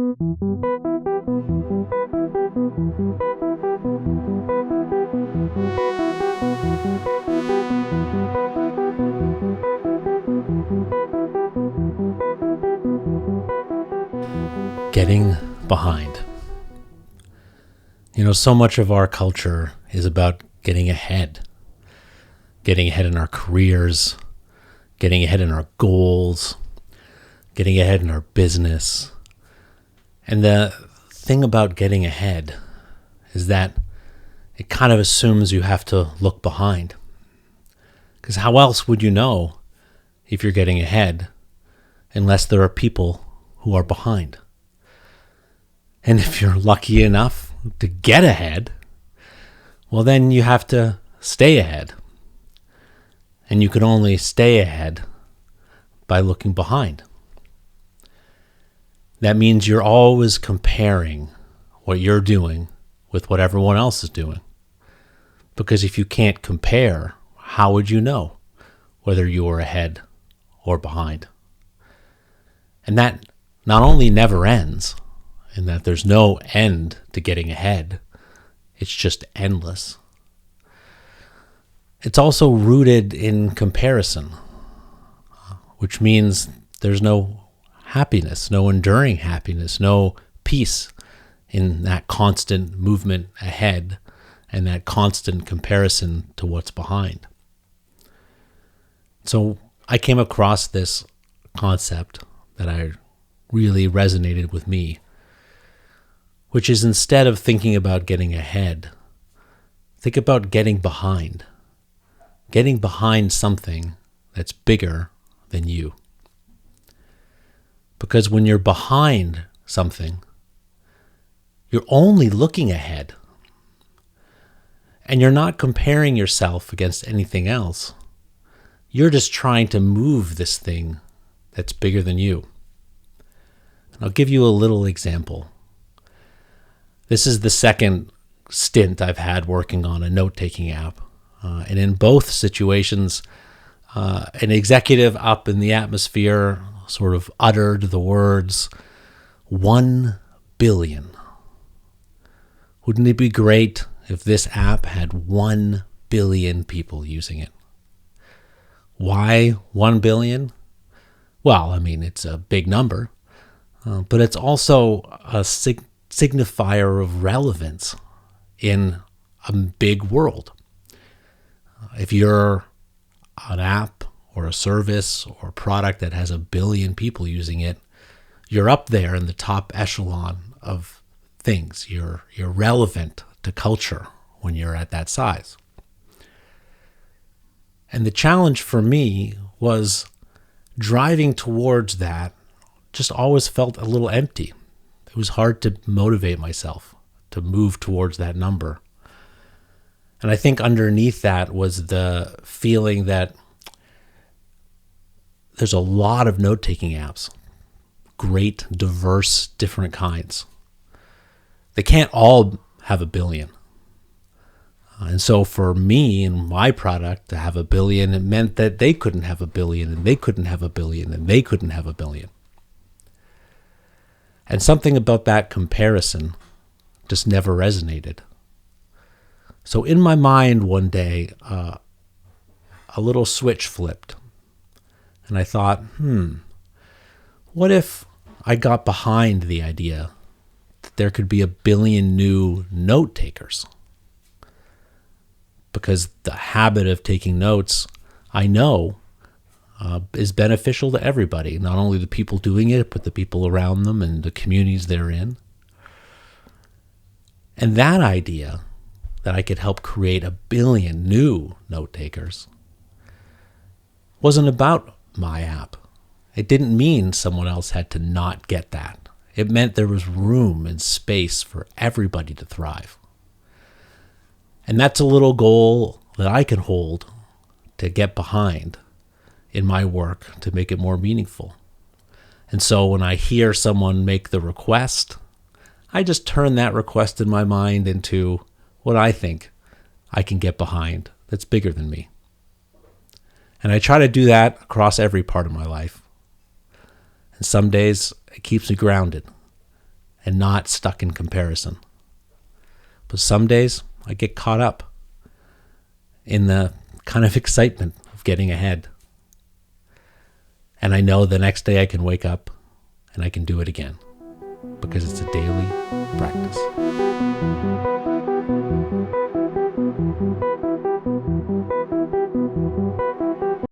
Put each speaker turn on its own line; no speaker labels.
Getting behind. So much of our culture is about getting ahead in our careers, getting ahead in our goals, getting ahead in our business. And the thing about getting ahead is that it kind of assumes you have to look behind. Because how else would you know if you're getting ahead unless there are people who are behind? And if you're lucky enough to get ahead, well, then you have to stay ahead. And you can only stay ahead by looking behind. That means you're always comparing what you're doing with what everyone else is doing. Because if you can't compare, how would you know whether you are ahead or behind? And that not only never ends, in that there's no end to getting ahead, it's just endless. It's also rooted in comparison, which means there's no happiness, no enduring happiness, no peace in that constant movement ahead and that constant comparison to what's behind. So I came across this concept that I really resonated with me, which is instead of thinking about getting ahead, think about getting behind something that's bigger than you. Because when you're behind something, you're only looking ahead. And you're not comparing yourself against anything else. You're just trying to move this thing that's bigger than you. And I'll give you a little example. This is the second stint I've had working on a note-taking app. And in both situations, an executive up in the atmosphere sort of uttered the words, 1 billion. Wouldn't it be great if this app had 1 billion people using it? Why 1 billion? Well, it's a big number, but it's also a signifier of relevance in a big world. If you're an app or a service or a product that has 1 billion people using it, you're up there in the top echelon of things. You're relevant to culture when you're at that size. And the challenge for me was driving towards that just always felt a little empty. It was hard to motivate myself to move towards that number. And I think underneath that was the feeling that there's a lot of note-taking apps, great, diverse, different kinds. They can't all have 1 billion. And so for me and my product to have 1 billion, it meant that they couldn't have 1 billion, and they couldn't have 1 billion, and they couldn't have 1 billion. And something about that comparison just never resonated. So in my mind one day, a little switch flipped. And I thought, what if I got behind the idea that there could be 1 billion new note takers? Because the habit of taking notes, I know, is beneficial to everybody, not only the people doing it, but the people around them and the communities they're in. And that idea that I could help create 1 billion new note takers wasn't about my app. It didn't mean someone else had to not get that. It meant there was room and space for everybody to thrive. And that's a little goal that I can hold to get behind in my work to make it more meaningful. And so when I hear someone make the request, I just turn that request in my mind into what I think I can get behind that's bigger than me. And I try to do that across every part of my life. And some days it keeps me grounded. and not stuck in comparison. But some days I get caught up in the kind of excitement of getting ahead. And I know the next day I can wake up and I can do it again because it's a daily practice.